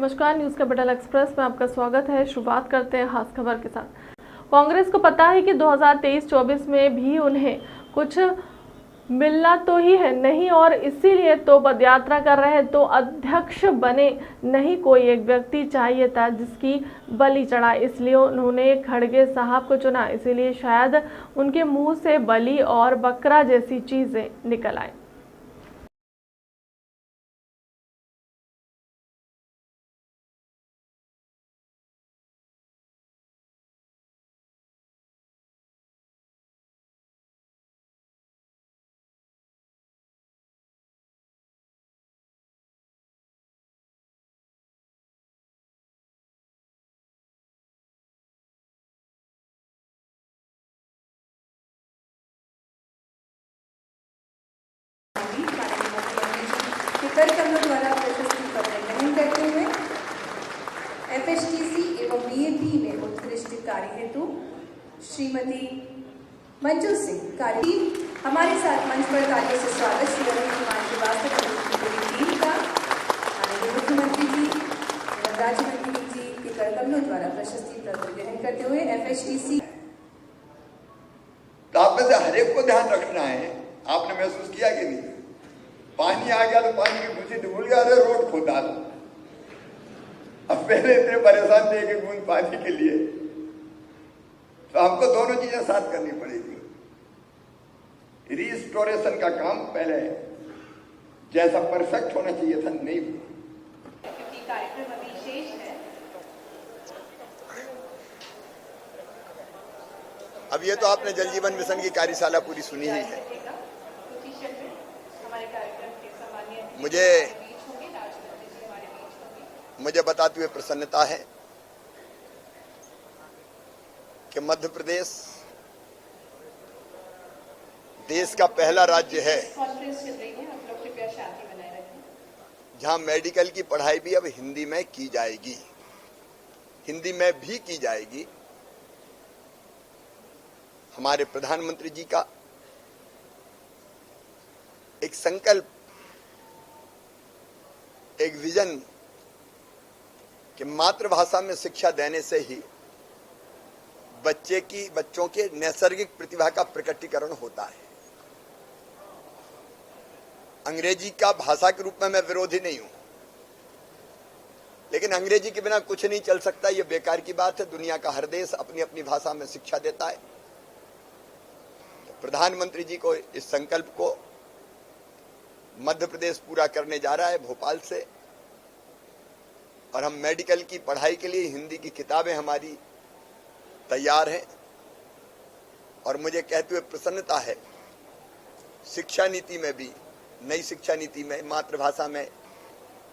नमस्कार, news capital express में आपका स्वागत है। शुरुआत करते हैं खास खबर के साथ। कांग्रेस को पता है कि 2023-24 में भी उन्हें कुछ मिलना तो ही है नहीं, और इसीलिए तो पदयात्रा कर रहे हैं। तो अध्यक्ष बने नहीं, कोई एक व्यक्ति चाहिए था जिसकी बलि चढ़ाए, इसलिए उन्होंने खड़गे साहब को चुना। इसीलिए शायद उनके मुंह से बलि और बकरा जैसी चीजें निकल आए। कर कमलों द्वारा प्रशस्ति पत्र ग्रहण करते हुए FHTC एवं BAP में उत्कृष्ट कार्य हेतु श्रीमती मंजू सिंह कार्य हमारे साथ मंच पर कार्यों से स्वागत श्री रमेश कुमार श्रीवास्तव की पूरी टीम का माननीय मुख्यमंत्री जी एवं राज्य मंत्री जी के कर कमलों द्वारा प्रशस्ति पत्र ग्रहण करते हुए FHTC। तो आप में से हर एक को ध्यान रखना है। आपने महसूस किया कि नहीं, पानी आ गया तो पानी की खुशी तो भूल गया, अरे रोड खोदा लो। अब पहले इतने परेशान थे कि बूंद पानी के लिए, तो हमको दोनों चीजें साथ करनी पड़ेगी। रिस्टोरेशन का काम पहले जैसा परफेक्ट होना चाहिए था नहीं हुआ, क्योंकि कार्यक्रम अभी शेष है। अब ये तो आपने जल जीवन मिशन की कार्यशाला पूरी सुनी ही है। मुझे बताते हुए प्रसन्नता है कि मध्य प्रदेश देश का पहला राज्य है जहां मेडिकल की पढ़ाई भी अब हिंदी में की जाएगी, हिंदी में भी की जाएगी। हमारे प्रधानमंत्री जी का एक संकल्प, एक विजन कि मातृभाषा में शिक्षा देने से ही बच्चों के नैसर्गिक प्रतिभा का प्रकटीकरण होता है। अंग्रेजी का भाषा के रूप में मैं विरोधी नहीं हूं, लेकिन अंग्रेजी के बिना कुछ नहीं चल सकता, यह बेकार की बात है। दुनिया का हर देश अपनी अपनी भाषा में शिक्षा देता है। तो प्रधानमंत्री जी को इस संकल्प को मध्य प्रदेश पूरा करने जा रहा है भोपाल से, और हम मेडिकल की पढ़ाई के लिए हिंदी की किताबें हमारी तैयार हैं। और मुझे कहते हुए प्रसन्नता है, शिक्षा नीति में भी, नई शिक्षा नीति में मातृभाषा में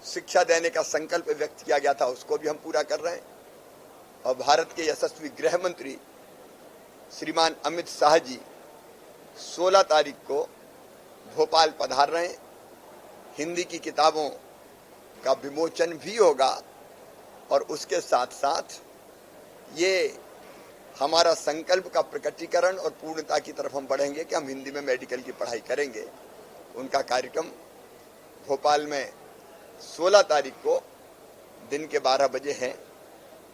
शिक्षा देने का संकल्प व्यक्त किया गया था, उसको भी हम पूरा कर रहे हैं। और भारत के यशस्वी गृह मंत्री श्रीमान अमित शाह जी 16 तारीख को भोपाल पधार रहे हैं। हिंदी की किताबों का विमोचन भी होगा, और उसके साथ साथ ये हमारा संकल्प का प्रकटीकरण और पूर्णता की तरफ हम बढ़ेंगे कि हम हिंदी में मेडिकल की पढ़ाई करेंगे। उनका कार्यक्रम भोपाल में 16 तारीख को दिन के 12 बजे है।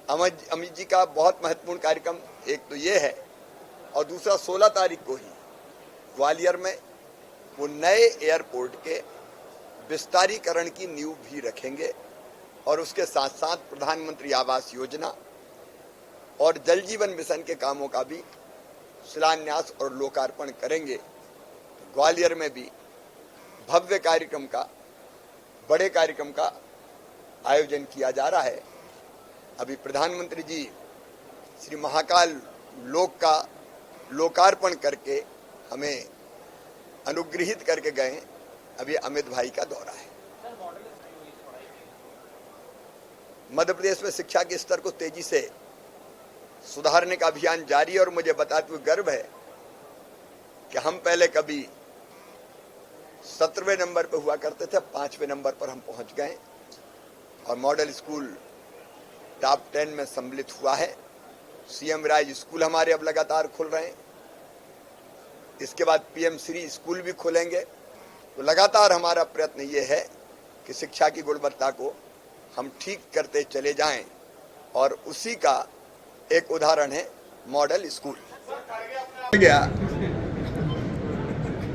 अमित जी का बहुत महत्वपूर्ण कार्यक्रम एक तो ये है, और दूसरा 16 तारीख को ही ग्वालियर में वो नए एयरपोर्ट के विस्तारीकरण की नींव भी रखेंगे, और उसके साथ साथ प्रधानमंत्री आवास योजना और जल जीवन मिशन के कामों का भी शिलान्यास और लोकार्पण करेंगे। ग्वालियर में भी भव्य कार्यक्रम का, बड़े कार्यक्रम का आयोजन किया जा रहा है। अभी प्रधानमंत्री जी श्री महाकाल लोक का लोकार्पण करके हमें अनुग्रहित करके गए। अभी अमित भाई का दौरा है। मध्य प्रदेश में शिक्षा के स्तर को तेजी से सुधारने का अभियान जारी है, और मुझे बताते हुए गर्व है कि हम पहले कभी 17वें नंबर पर हुआ करते थे, 5वें नंबर पर हम पहुंच गए, और मॉडल स्कूल टॉप 10 में सम्मिलित हुआ है। CM राज स्कूल हमारे अब लगातार खुल रहे हैं। इसके बाद PM श्री स्कूल भी खुलेंगे। तो लगातार हमारा प्रयत्न ये है कि शिक्षा की गुणवत्ता को हम ठीक करते चले जाएं, और उसी का एक उदाहरण है मॉडल स्कूल। गया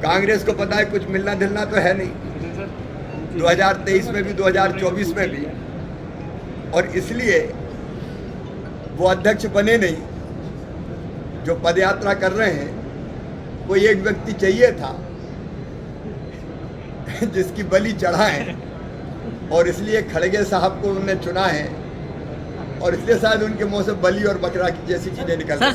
कांग्रेस को पता है कुछ मिलना जुलना तो है नहीं, 2023 में भी 2024 में भी, और इसलिए वो अध्यक्ष बने नहीं। जो पदयात्रा कर रहे हैं, कोई एक व्यक्ति चाहिए था जिसकी बलि चढ़ाएं, और इसलिए खड़गे साहब को उन्होंने चुना है, और इसलिए शायद उनके मुंह से बलि और बकरा की जैसी चीजें निकल